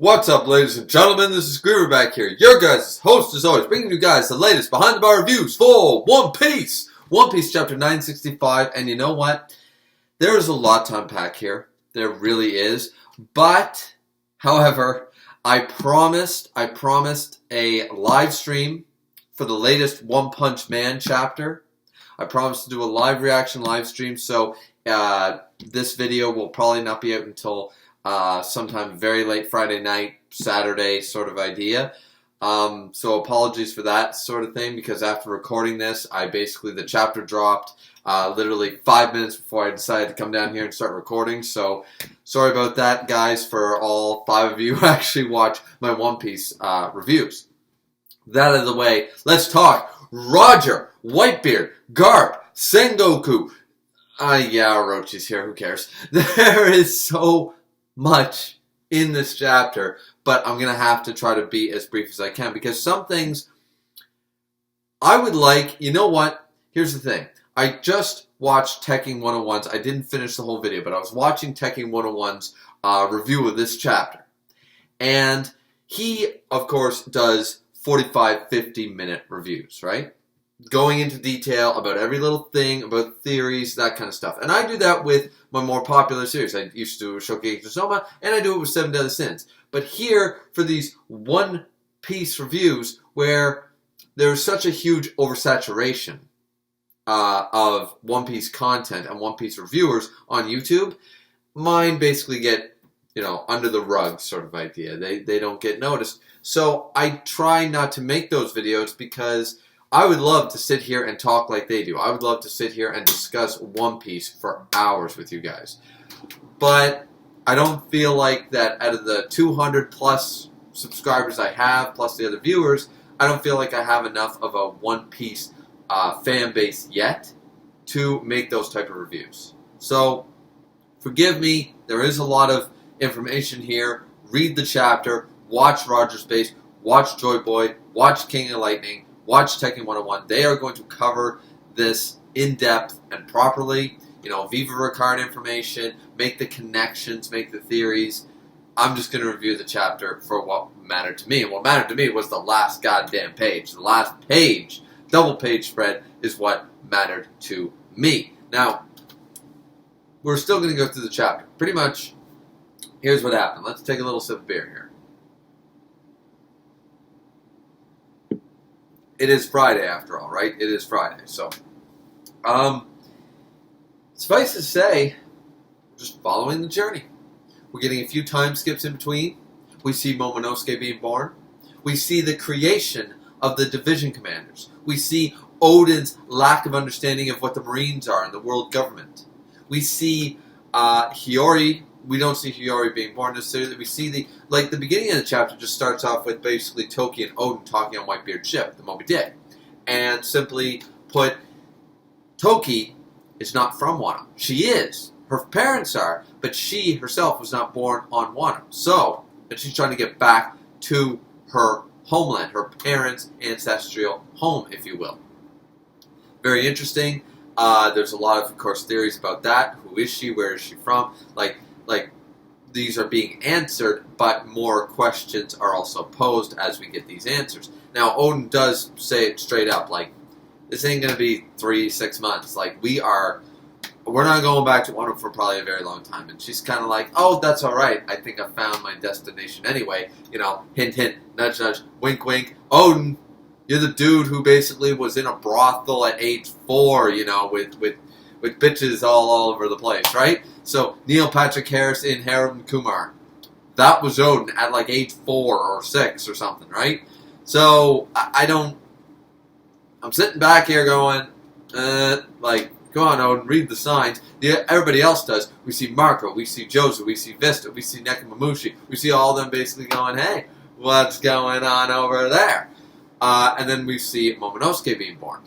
What's up, ladies and gentlemen? This is Griever back here, your guys' host as always, bringing you guys the latest behind-the-bar reviews for One Piece. One Piece chapter 965, and you know what? There is a lot to unpack here. There really is. But, however, I promised a live stream for the latest One Punch Man chapter. I promised to do a live reaction live stream, so this video will probably not be out until sometime very late Friday night, Saturday sort of idea. So apologies for that sort of thing, because after recording this, the chapter dropped literally 5 minutes before I decided to come down here and start recording. So sorry about that, guys, for all 5 of you who actually watch my One Piece reviews. That out of the way, let's talk Roger, Whitebeard, GARP, Sengoku. Yeah, Orochi's here, who cares? There is so much in this chapter, but I'm going to have to try to be as brief as I can, because some things I would like, you know what, here's the thing, I just watched Tekken 101's, I didn't finish the whole video, but I was watching Tekken 101's review of this chapter, and he, of course, does 45-50 minute reviews, right? Going into detail about every little thing, about theories, that kind of stuff. And I do that with my more popular series. I used to do Shokugeki no Soma, and I do it with 7 Deadly Sins. But here, for these One Piece reviews, where there's such a huge oversaturation of One Piece content and One Piece reviewers on YouTube, mine basically get, under the rug sort of idea. They don't get noticed. So I try not to make those videos, because I would love to sit here and talk like they do. I would love to sit here and discuss One Piece for hours with you guys. But I don't feel like that out of the 200 plus subscribers I have, plus the other viewers, I don't feel like I have enough of a One Piece fan base yet to make those type of reviews. So, forgive me, there is a lot of information here. Read the chapter, watch Roger's Base, watch Joy Boy, watch King of Lightning, watch Tekken 101. They are going to cover this in depth and properly. Viva Ricard information, make the connections, make the theories. I'm just going to review the chapter for what mattered to me. And what mattered to me was the last goddamn page. The last page, double page spread, is what mattered to me. Now, we're still going to go through the chapter. Pretty much, here's what happened. Let's take a little sip of beer here. It is Friday, after all, right? It is Friday. So, suffice to say, just following the journey. We're getting a few time skips in between. We see Momonosuke being born. We see the creation of the division commanders. We see Oden's lack of understanding of what the Marines are and the world government. We see Hiyori. We don't see Hiyori being born necessarily. We see the beginning of the chapter just starts off with basically Toki and Oden talking on Whitebeard's ship, the Moby Dick. And simply put, Toki is not from Wano. She is. Her parents are, but she herself was not born on Wano. So, and she's trying to get back to her homeland, her parents' ancestral home, if you will. Very interesting. There's a lot of course, theories about that. Who is she? Where is she from? Like, these are being answered, but more questions are also posed as we get these answers. Now, Oden does say it straight up, this ain't going to be 3-6 months. We're not going back to Wano for probably a very long time. And she's kind of like, oh, that's all right. I think I found my destination anyway. Hint, hint, nudge, nudge, wink, wink. Oden, you're the dude who basically was in a brothel at age 4, with bitches all over the place, right? So, Neil Patrick Harris in Harold Kumar. That was Oden at age 4 or 6 or something, right? So, I'm sitting back here going, go on, Oden, read the signs. Everybody else does. We see Marco, we see Jozu, we see Vista, we see Nekomamushi. We see all of them basically going, hey, what's going on over there? And then we see Momonosuke being born.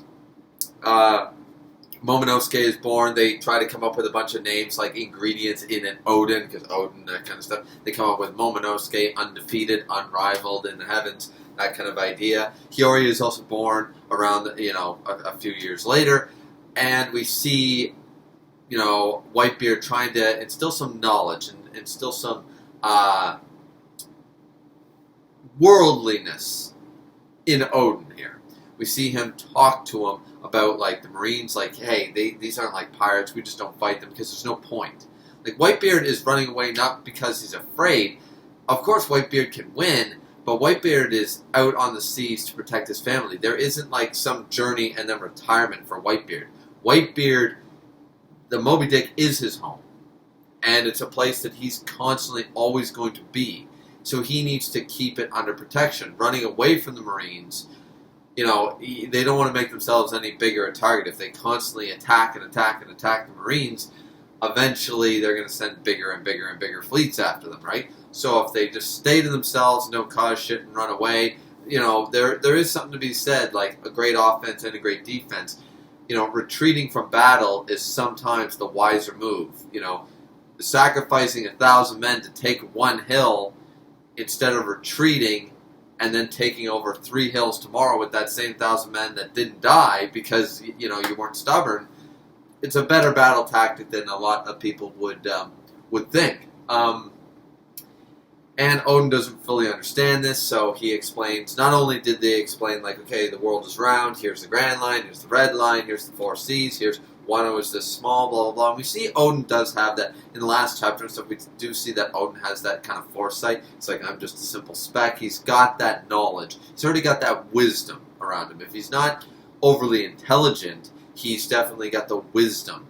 Momonosuke is born. They try to come up with a bunch of names like ingredients in an Oden, because Oden, that kind of stuff. They come up with Momonosuke, undefeated, unrivaled in the heavens, that kind of idea. Hiyori is also born around, a few years later. And we see, Whitebeard trying to instill some knowledge and instill some worldliness in Odin here. We see him talk to him about, like, the Marines, like, hey, these aren't like pirates, we just don't fight them because there's no point. Like, Whitebeard is running away not because he's afraid. Of course Whitebeard can win, but Whitebeard is out on the seas to protect his family. There isn't, like, some journey and then retirement for Whitebeard. Whitebeard, the Moby Dick, is his home. And it's a place that he's constantly always going to be. So he needs to keep it under protection. Running away from the Marines, you know, they don't want to make themselves any bigger a target. If they constantly attack and attack and attack the Marines, eventually they're going to send bigger and bigger and bigger fleets after them, right? So if they just stay to themselves and don't cause shit and run away, you know, there is something to be said, like a great offense and a great defense. You know, retreating from battle is sometimes the wiser move. You know, sacrificing 1,000 men to take one hill instead of retreating and then taking over 3 hills tomorrow with that same 1,000 men that didn't die because, you know, you weren't stubborn. It's a better battle tactic than a lot of people would think. And Odin doesn't fully understand this, so he explains, not only did they explain, like, okay, the world is round, here's the Grand Line, here's the Red Line, here's the 4 seas, here's Wano is this small, blah, blah, blah. And we see Odin does have that in the last chapter and stuff. We do see that Odin has that kind of foresight. It's like, I'm just a simple speck. He's got that knowledge. He's already got that wisdom around him. If he's not overly intelligent, he's definitely got the wisdom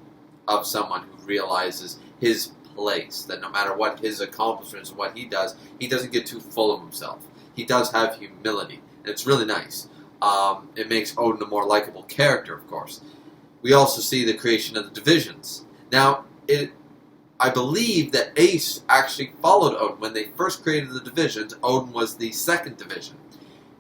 of someone who realizes his place, that no matter what his accomplishments and what he doesn't get too full of himself. He does have humility, and it's really nice. It makes Odin a more likable character, of course. We also see the creation of the divisions. Now, I believe that Ace actually followed Odin. When they first created the divisions, Odin was the 2nd division.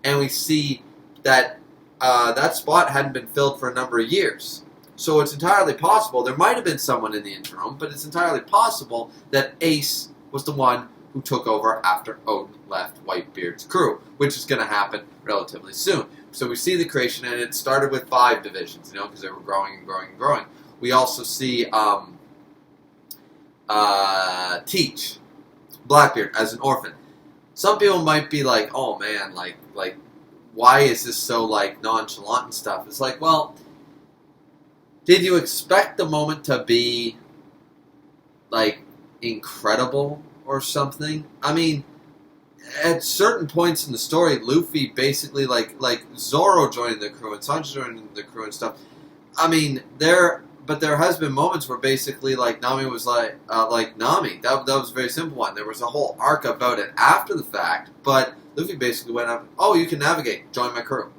And we see that that spot hadn't been filled for a number of years. So it's entirely possible, there might have been someone in the interim, but it's entirely possible that Ace was the one who took over after Odin left Whitebeard's crew, which is going to happen relatively soon. So we see the creation, and it started with 5 divisions, you know, because they were growing and growing and growing. We also see Teach, Blackbeard, as an orphan. Some people might be like, oh man, like why is this so, like, nonchalant and stuff? It's like, well, did you expect the moment to be, like, incredible or something? I mean, at certain points in the story, Luffy basically, like Zoro joining the crew and Sanji joining the crew and stuff. I mean, there has been moments where basically, like, Nami was like Nami. That was a very simple one. There was a whole arc about it after the fact, but Luffy basically went up, oh, you can navigate, join my crew.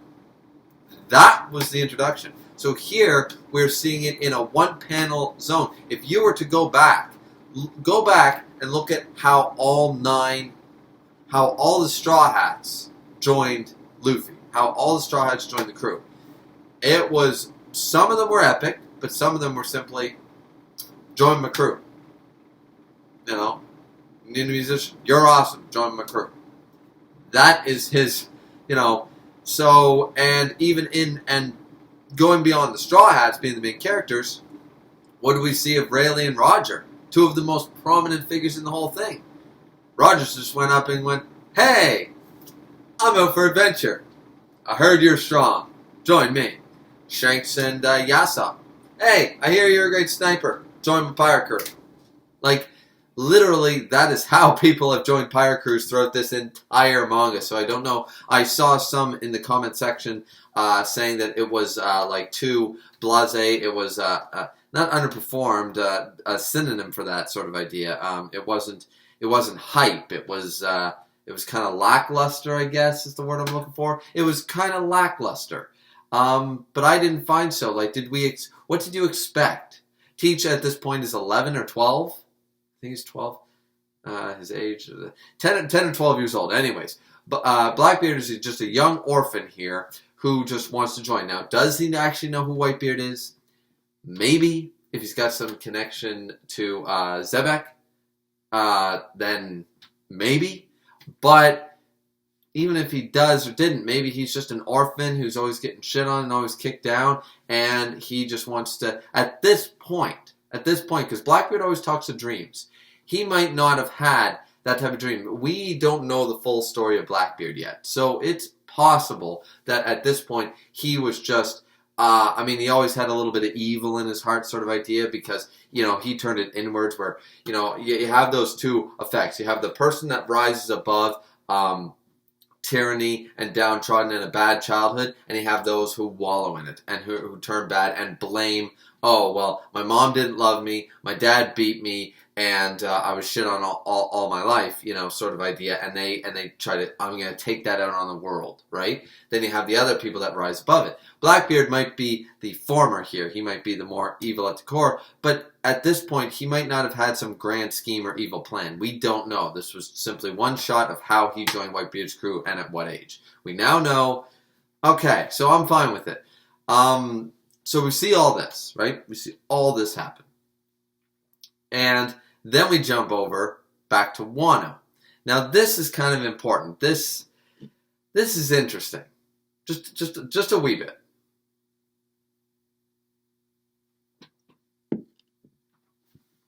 That was the introduction. So here, we're seeing it in a one-panel zone. If you were to go back and look at how all the Straw Hats joined Luffy, how all the Straw Hats joined the crew. It was, some of them were epic, but some of them were simply, join my crew. You know, need a musician, you're awesome, join my crew. That is his, you know, so, and even going beyond the Straw Hats being the main characters, what do we see of Rayleigh and Roger? 2 of the most prominent figures in the whole thing. Roger just went up and went, hey, I'm out for adventure. I heard you're strong. Join me. Shanks and Yasop. Hey, I hear you're a great sniper. Join my pirate crew. Like, literally, that is how people have joined pirate crews throughout this entire manga. So I don't know. I saw some in the comment section saying that it was like too blasé. It was not underperformed. A synonym for that sort of idea. It wasn't hype. It was kind of lackluster, I guess is the word I'm looking for. It was kind of lackluster. But I didn't find so. Like, what did you expect? Teach at this point is 11 or 12. I think he's 12. His age, 10 or 12 years old. Anyways, but Blackbeard is just a young orphan here who just wants to join. Now, does he actually know who Whitebeard is? Maybe. If he's got some connection to Zebek, then maybe. But even if he does or didn't, maybe he's just an orphan who's always getting shit on and always kicked down, and he just wants to, at this point, because Blackbeard always talks of dreams, he might not have had that type of dream. We don't know the full story of Blackbeard yet. So it's possible that at this point he was just, I mean, he always had a little bit of evil in his heart sort of idea because, you know, he turned it inwards where, you know, you have those two effects. You have the person that rises above tyranny and downtrodden in a bad childhood, and you have those who wallow in it and who turn bad and blame, oh, well, my mom didn't love me, my dad beat me, and I was shit on all my life, you know, sort of idea, and they try to, I'm going to take that out on the world, right? Then you have the other people that rise above it. Blackbeard might be the former here. He might be the more evil at the core, but at this point, he might not have had some grand scheme or evil plan. We don't know. This was simply one shot of how he joined Whitebeard's crew and at what age. We now know, okay, so I'm fine with it. So we see all this, right? We see all this happen. And then we jump over back to Wano. Now this is kind of important. This is interesting. Just a wee bit.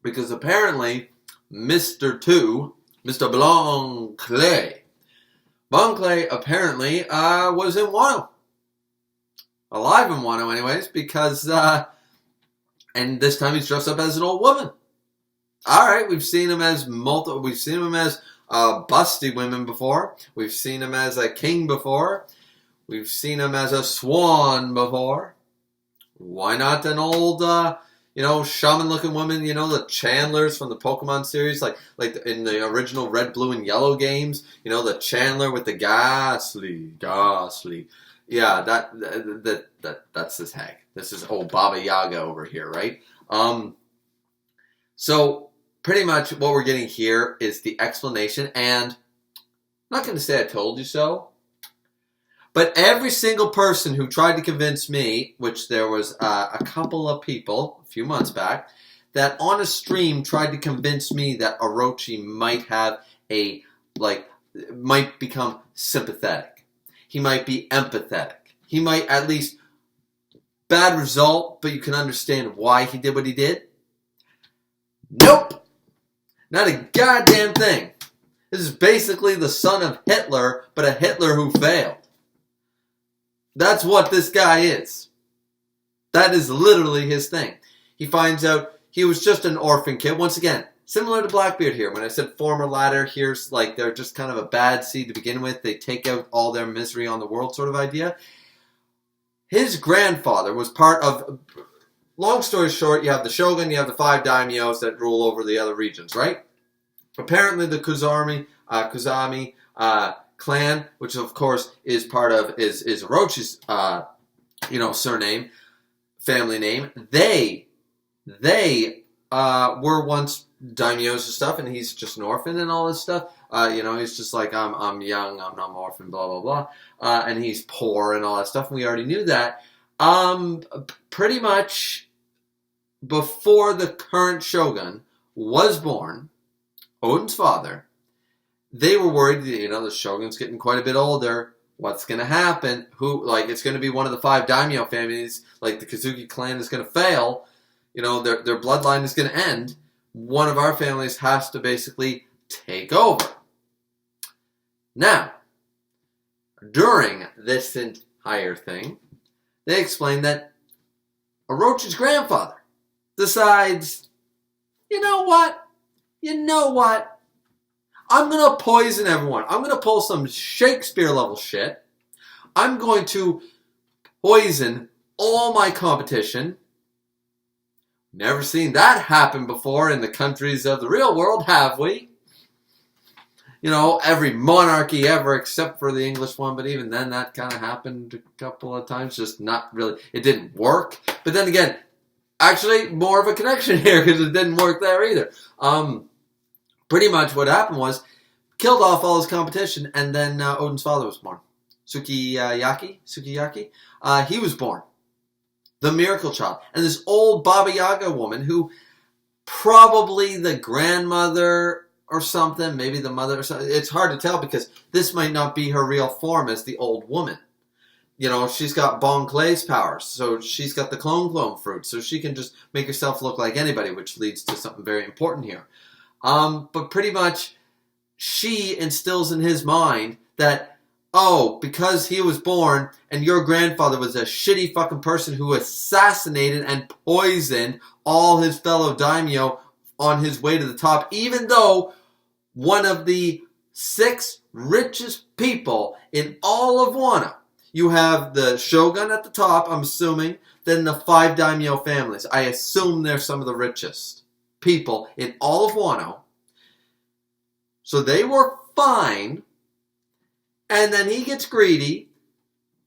Because apparently Mr. 2, Mr. Blanclet apparently was in Wano. Alive in Wano anyways, because and this time he's dressed up as an old woman. Alright, we've seen him as busty women before. We've seen him as a king before. We've seen him as a swan before. Why not an old, you know, shaman-looking woman? You know, the Chandlers from the Pokemon series, like in the original Red, Blue, and Yellow games. You know, the Chandler with the ghastly. Yeah, that's this hag. This is old Baba Yaga over here, right? So pretty much what we're getting here is the explanation, and I'm not going to say I told you so, but every single person who tried to convince me, which there was a couple of people a few months back, that on a stream tried to convince me that Orochi might have might become sympathetic. He might be empathetic. He might at least, bad result, but you can understand why he did what he did. Nope! Not a goddamn thing. This is basically the son of Hitler, but a Hitler who failed. That's what this guy is. That is literally his thing. He finds out he was just an orphan kid. Once again, similar to Blackbeard here. When I said former ladder, here's like they're just kind of a bad seed to begin with. They take out all their misery on the world sort of idea. His grandfather was part of... Long story short, you have the Shogun, you have the 5 daimyos that rule over the other regions, right? Apparently the Kuzami clan, which of course is part of is Orochi's surname, family name. They were once daimyos and stuff, and he's just an orphan and all this stuff. He's just like I'm young, I'm not an orphan, blah blah blah, and he's poor and all that stuff. And we already knew that. Pretty much before the current Shogun was born, Odin's father, they were worried, the Shogun's getting quite a bit older. What's going to happen? It's going to be one of the 5 daimyo families, like the Kazuki clan is going to fail. Their bloodline is going to end. One of our families has to basically take over. Now, during this entire thing, they explained that Orochi's grandfather decides, you know what? I'm going to poison everyone. I'm going to pull some Shakespeare-level shit. I'm going to poison all my competition. Never seen that happen before in the countries of the real world, have we? Every monarchy ever except for the English one, but even then that kind of happened a couple of times, just not really, it didn't work. But then again, actually more of a connection here because it didn't work there either. Pretty much what happened was, killed off all his competition, and then Odin's father was born. Sukiyaki, he was born. The miracle child. And this old Baba Yaga woman who probably the grandmother or something, maybe the mother or something. It's hard to tell because this might not be her real form as the old woman. She's got Bon Clay's powers, so she's got the clone fruit, so she can just make herself look like anybody, which leads to something very important here. But pretty much, she instills in his mind that, oh, because he was born and your grandfather was a shitty fucking person who assassinated and poisoned all his fellow daimyo on his way to the top, even though one of the 6 richest people in all of Wano. You have the shogun at the top, I'm assuming, then the 5 daimyo families. I assume they're some of the richest people in all of Wano. So they were fine. And then he gets greedy,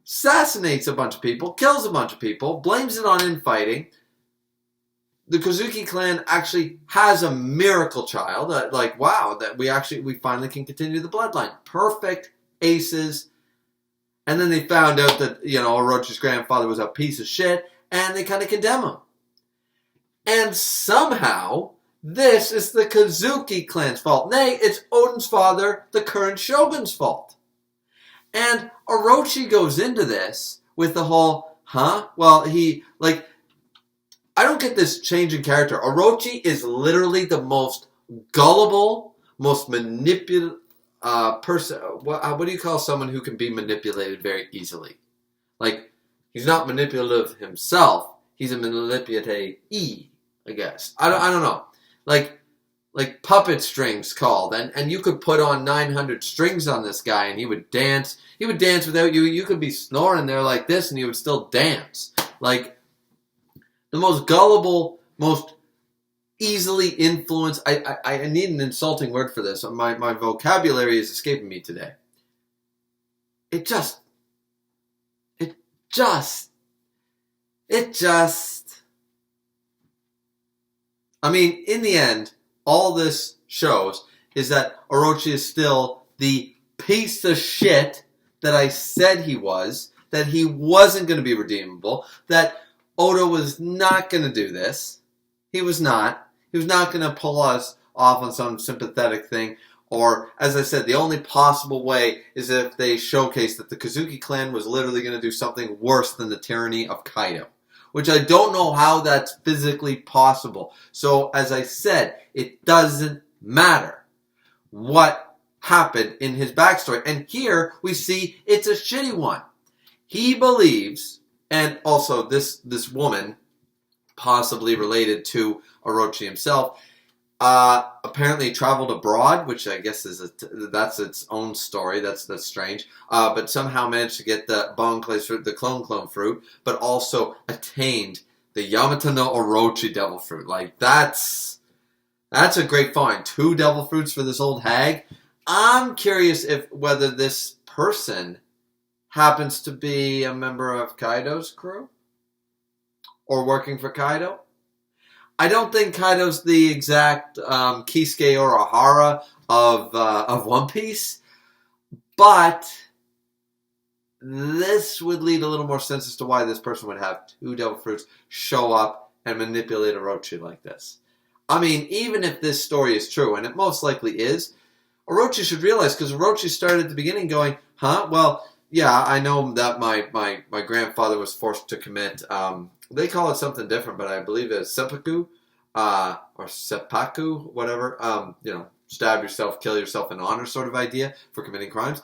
assassinates a bunch of people, kills a bunch of people, blames it on infighting. The Kozuki clan actually has a miracle child. Like, wow, that we finally can continue the bloodline. Perfect aces. And then they found out that, Orochi's grandfather was a piece of shit, and they kind of condemn him. And somehow, this is the Kozuki clan's fault. Nay, it's Oden's father, the current shogun's fault. And Orochi goes into this with the whole, well, I don't get this change in character. Orochi is literally the most gullible, most manipulative person. What do you call someone who can be manipulated very easily? Like, he's not manipulative himself. He's a manipulate-y, I guess. I don't know. Like puppet strings called. And you could put on 900 strings on this guy and he would dance. He would dance without you. You could be snoring there like this and he would still dance. Like, the most gullible, most easily influenced. I need an insulting word for this. My vocabulary is escaping me today. It just. I mean, in the end, all this shows is that Orochi is still the piece of shit that I said he was, that he wasn't going to be redeemable, that Oda was not going to do this. He was not. He was not going to pull us off on some sympathetic thing. Or, as I said, the only possible way is if they showcase that the Kozuki clan was literally going to do something worse than the tyranny of Kaido. Which I don't know how that's physically possible. So, as I said, it doesn't matter what happened in his backstory. And here we see it's a shitty one. He believes, and also this woman, possibly related to Orochi himself, apparently traveled abroad, which I guess that's its own story. That's strange. But somehow managed to get the Bonclays fruit, the clone fruit, but also attained the Yamato no Orochi devil fruit. Like, that's a great find. 2 devil fruits for this old hag. I'm curious whether this person happens to be a member of Kaido's crew or working for Kaido. I don't think Kaido's the exact Kisuke Urahara of One Piece, but this would lead a little more sense as to why this person would have 2 devil fruits show up and manipulate Orochi like this. I mean, even if this story is true, and it most likely is, Orochi should realize, because Orochi started at the beginning going, well, yeah, I know that my grandfather was forced to commit, they call it something different, but I believe it's seppuku, or seppuku, whatever, stab yourself, kill yourself in honor sort of idea for committing crimes.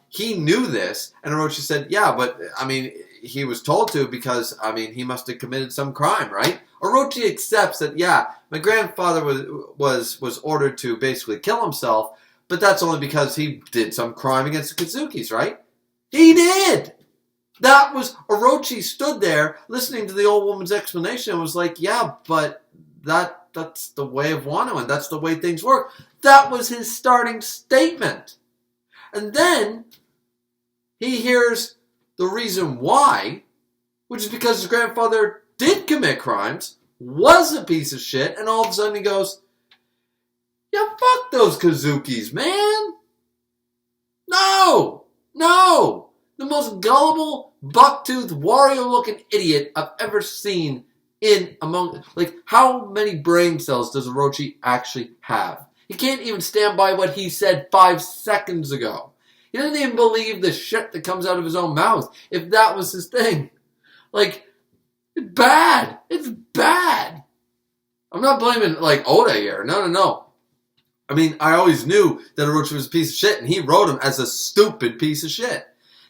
He knew this, and Orochi said, yeah, but, I mean, he was told to because, I mean, he must have committed some crime, right? Orochi accepts that, yeah, my grandfather was ordered to basically kill himself, but that's only because he did some crime against the Kazukis, right? He did! That was, Orochi stood there listening to the old woman's explanation and was like, yeah, but that's the way of Wano, and that's the way things work. That was his starting statement. And then he hears the reason why, which is because his grandfather did commit crimes, was a piece of shit, and all of a sudden he goes, yeah, fuck those Kazukis, man. No! The most gullible, buck-toothed, warrior-looking idiot I've ever seen like, how many brain cells does Orochi actually have? He can't even stand by what he said 5 seconds ago. He doesn't even believe the shit that comes out of his own mouth, if that was his thing. Like, it's bad. It's bad. I'm not blaming, like, Oda here. No. I mean, I always knew that Orochi was a piece of shit, and he wrote him as a stupid piece of shit.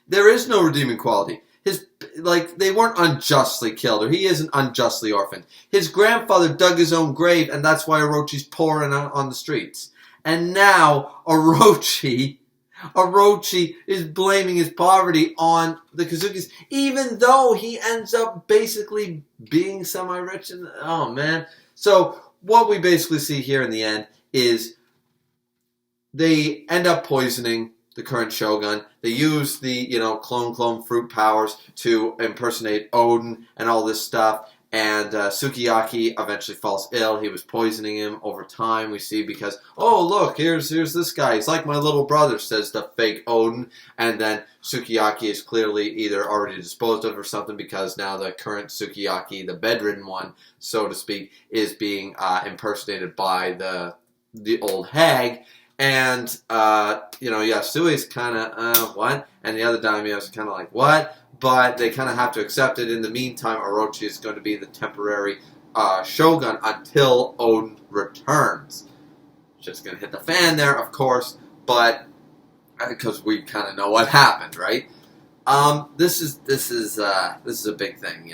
There is no redeeming quality. They weren't unjustly killed, or he isn't unjustly orphaned. His grandfather dug his own grave, and that's why Orochi's poor and on the streets. And now Orochi is blaming his poverty on the Kazukis, even though he ends up basically being semi-rich. Oh man! So what we basically see here in the end is they end up poisoning the current shogun. They use the, clone fruit powers to impersonate Odin and all this stuff. And Sukiyaki eventually falls ill. He was poisoning him over time, we see, because, oh, look, here's this guy. He's like my little brother, says the fake Odin. And then Sukiyaki is clearly either already disposed of or something, because now the current Sukiyaki, the bedridden one, so to speak, is being impersonated by the Old Hag. And, Sui's kind of, what? And the other daimyos are kind of like, what? But they kind of have to accept it. In the meantime, Orochi is going to be the temporary shogun until Odin returns. Just going to hit the fan there, of course, but because we kind of know what happened, right? This is a big thing,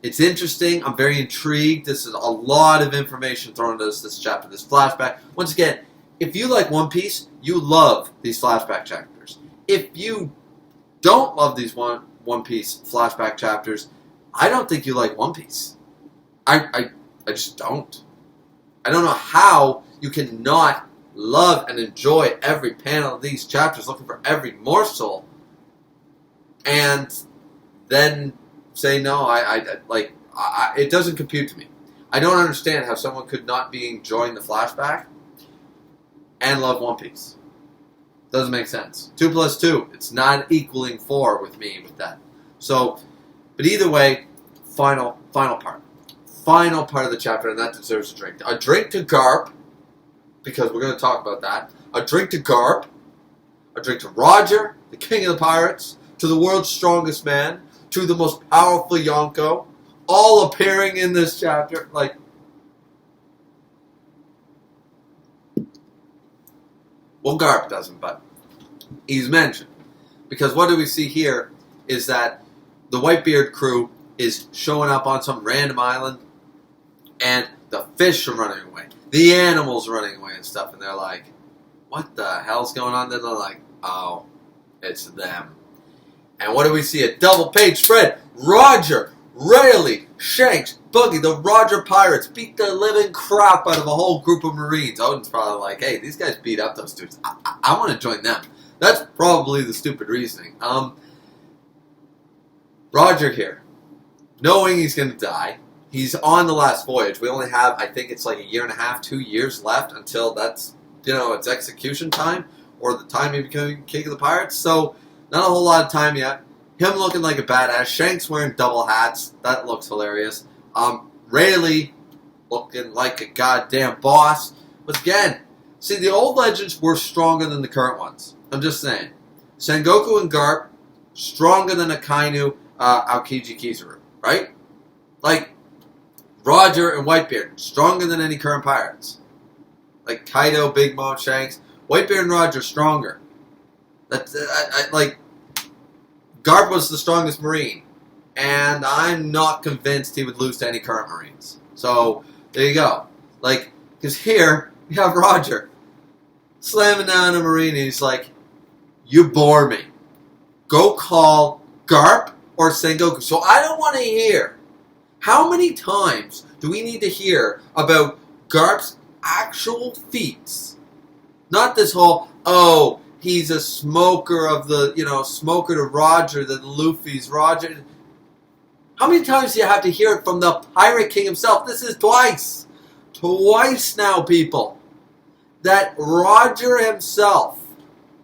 It's interesting. I'm very intrigued. This is a lot of information thrown at us this chapter, this flashback. Once again, if you like One Piece, you love these flashback chapters. If you don't love these One Piece flashback chapters, I don't think you like One Piece. I just don't. I don't know how you can not love and enjoy every panel of these chapters, looking for every morsel, and then say no. It doesn't compute to me. I don't understand how someone could not be enjoying the flashback and love One Piece. Doesn't make sense. 2 plus 2. It's not equaling 4 with me with that. So, but either way, final part. Final part of the chapter, and that deserves a drink. A drink to GARP, because we're going to talk about that. A drink to GARP. A drink to Roger, the king of the pirates. To the world's strongest man. To the most powerful Yonko. All appearing in this chapter. Well, GARP doesn't, but he's mentioned. Because what do we see here is that the Whitebeard crew is showing up on some random island, and the fish are running away. The animals are running away and stuff, and they're like, what the hell's going on? Then they're like, oh, it's them. And what do we see? A double-page spread. Roger, Rayleigh, Shanks, Buggy, the Roger Pirates beat the living crap out of a whole group of Marines. Odin's probably like, hey, these guys beat up those dudes. I want to join them. That's probably the stupid reasoning. Roger here, knowing he's going to die, he's on the last voyage. We only have, I think it's like 1.5 2 years left until that's, it's execution time, or the time he becomes king of the pirates. So, not a whole lot of time yet. Him looking like a badass. Shanks wearing double hats. That looks hilarious. Rayleigh looking like a goddamn boss. But again, see, the old legends were stronger than the current ones. I'm just saying. Sengoku and Garp, stronger than Akainu, Aokiji Kizaru. Right? Like, Roger and Whitebeard, stronger than any current pirates. Like Kaido, Big Mom, Shanks. Whitebeard and Roger, stronger. That's, Garp was the strongest Marine, and I'm not convinced he would lose to any current Marines. So, there you go. Because here, we have Roger slamming down a Marine, and he's like, you bore me. Go call Garp or Sengoku. So I don't want to hear. How many times do we need to hear about Garp's actual feats? Not this whole, oh, he's a smoker of the, smoker to Roger, the Luffy's Roger. How many times do you have to hear it from the Pirate King himself? This is twice. Twice now, people. That Roger himself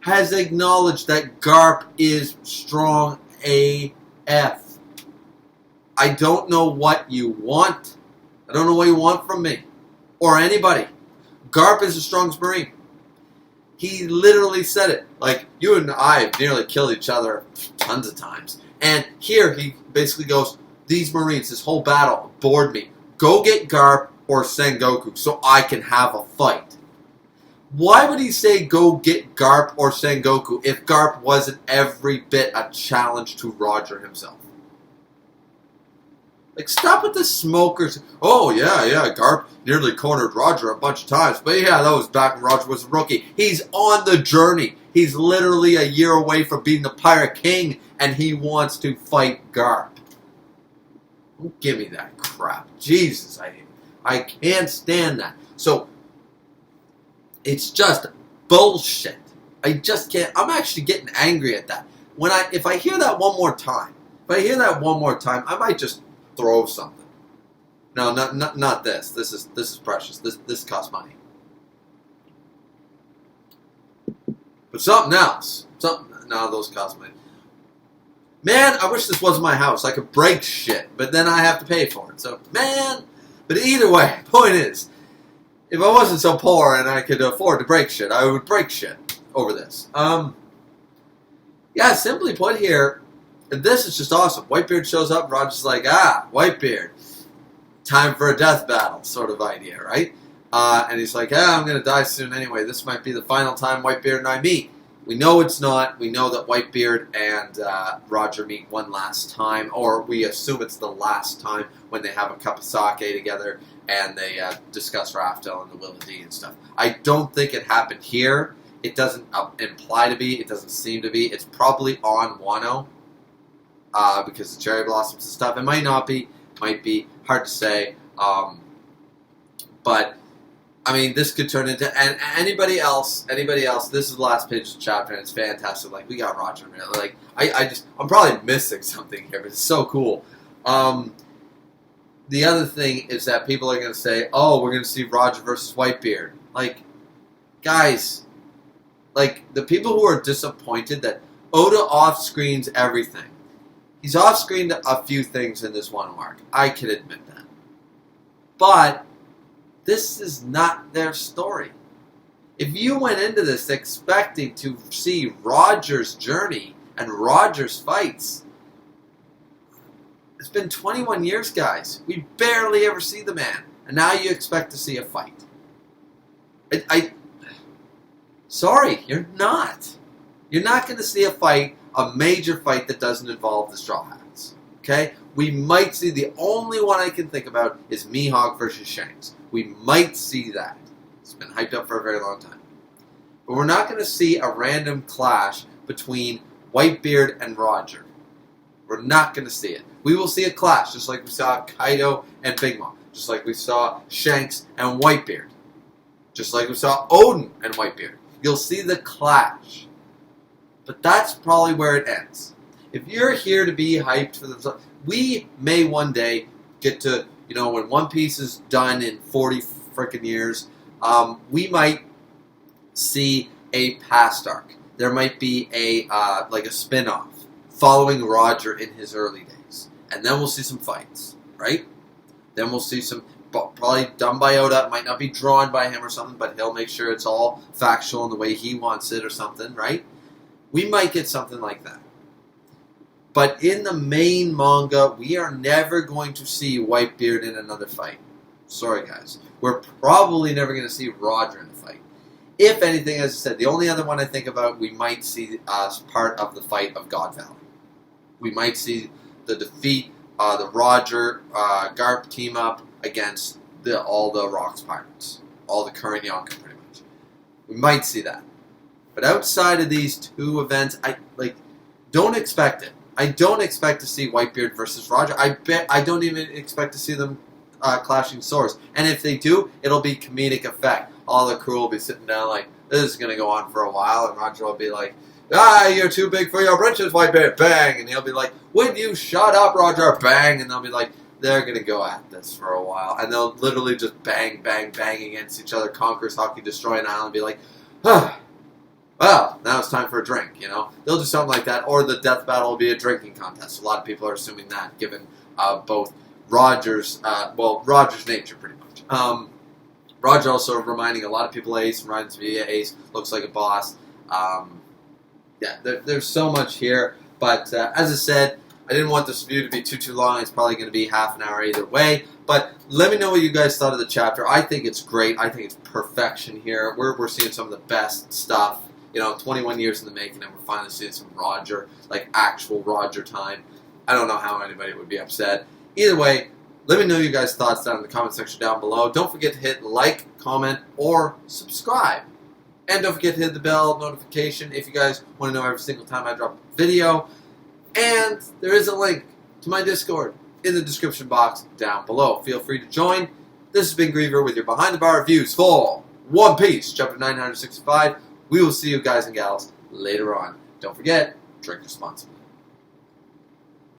has acknowledged that Garp is strong AF. I don't know what you want. I don't know what you want from me. Or anybody. Garp is the strongest Marine. He literally said it. Like, you and I have nearly killed each other tons of times. And here he basically goes, these Marines, this whole battle, bored me. Go get Garp or Sengoku so I can have a fight. Why would he say go get GARP or Sengoku if GARP wasn't every bit a challenge to Roger himself? Like, stop with the smokers. Oh, yeah, GARP nearly cornered Roger a bunch of times. But yeah, that was back when Roger was a rookie. He's on the journey. He's literally a year away from being the Pirate King, and he wants to fight GARP. Don't give me that crap. Jesus, I can't stand that. So, it's just bullshit. I just can't. I'm actually getting angry at that. If I hear that one more time, I might just throw something. No, not this. This is precious. This costs money. But something else. No, those cost money. Man, I wish this wasn't my house. I could break shit, but then I have to pay for it. So, man. But either way, point is, if I wasn't so poor and I could afford to break shit, I would break shit over this. Yeah, simply put here, this is just awesome. Whitebeard shows up, Roger's like, Whitebeard, time for a death battle sort of idea, right? And he's like, I'm going to die soon anyway. This might be the final time Whitebeard and I meet. We know it's not. We know that Whitebeard and Roger meet one last time, or we assume it's the last time when they have a cup of sake together and they discuss Raftel and the Will of D and stuff. I don't think it happened here. It doesn't imply to be. It doesn't seem to be. It's probably on Wano because of cherry blossoms and stuff. It might not be. Might be. Hard to say. But I mean, this could turn into anybody else. This is the last page of the chapter, and it's fantastic. Like, we got Roger. Like, I'm probably missing something here, but it's so cool. The other thing is that people are going to say, "Oh, we're going to see Roger versus Whitebeard." Like, guys, like the people who are disappointed that Oda off-screens everything. He's off-screened a few things in this one arc. I can admit that, but this is not their story. If you went into this expecting to see Roger's journey and Roger's fights, it's been 21 years, guys. We barely ever see the man. And now you expect to see a fight. Sorry, you're not. You're not going to see a fight, a major fight that doesn't involve the Straw Hats. Okay? We might see, the only one I can think about is Mihawk versus Shanks. We might see that. It's been hyped up for a very long time. But we're not going to see a random clash between Whitebeard and Roger. We're not going to see it. We will see a clash, just like we saw Kaido and Big Mom. Just like we saw Shanks and Whitebeard. Just like we saw Odin and Whitebeard. You'll see the clash. But that's probably where it ends. If you're here to be hyped for themselves, we may one day get to, when One Piece is done in 40 frickin' years, we might see a past arc. There might be a spin-off following Roger in his early days. And then we'll see some fights, right? Then we'll see some, probably done by Oda. It might not be drawn by him or something, but he'll make sure it's all factual in the way he wants it or something, right? We might get something like that. But in the main manga, we are never going to see Whitebeard in another fight. Sorry, guys. We're probably never going to see Roger in a fight. If anything, as I said, the only other one I think about, we might see as part of the fight of God Valley. We might see the defeat, the Roger, GARP team up against all the Rocks Pirates. All the current Yonka, pretty much. We might see that. But outside of these two events, don't expect it. I don't expect to see Whitebeard versus Roger. I don't even expect to see them clashing swords. And if they do, it'll be comedic effect. All the crew will be sitting down like, this is going to go on for a while, and Roger will be like, you're too big for your britches, Whitebeard, bang! And he'll be like, would you shut up, Roger, bang! And they'll be like, they're going to go at this for a while. And they'll literally just bang, bang, bang against each other, conquer Saki, destroy an island, and be like, well, now it's time for a drink, They'll do something like that, or the death battle will be a drinking contest. A lot of people are assuming that, given both Roger's nature, pretty much. Roger also reminding a lot of people Ace, reminds me of Ace, looks like a boss. There's so much here, but as I said, I didn't want this review to be too long. It's probably going to be half an hour either way, But let me know what you guys thought of the chapter. I think it's great. I think it's perfection here. We're seeing some of the best stuff. 21 years in the making, and we're finally seeing some Roger, like actual Roger time. I don't know how anybody would be upset. Either way, let me know your guys' thoughts down in the comment section down below. Don't forget to hit like, comment, or subscribe. And don't forget to hit the bell notification if you guys want to know every single time I drop a video. And there is a link to my Discord in the description box down below. Feel free to join. This has been Griever with your Behind the Bar reviews for One Piece, Chapter 965. We will see you guys and gals later on. Don't forget, drink responsibly.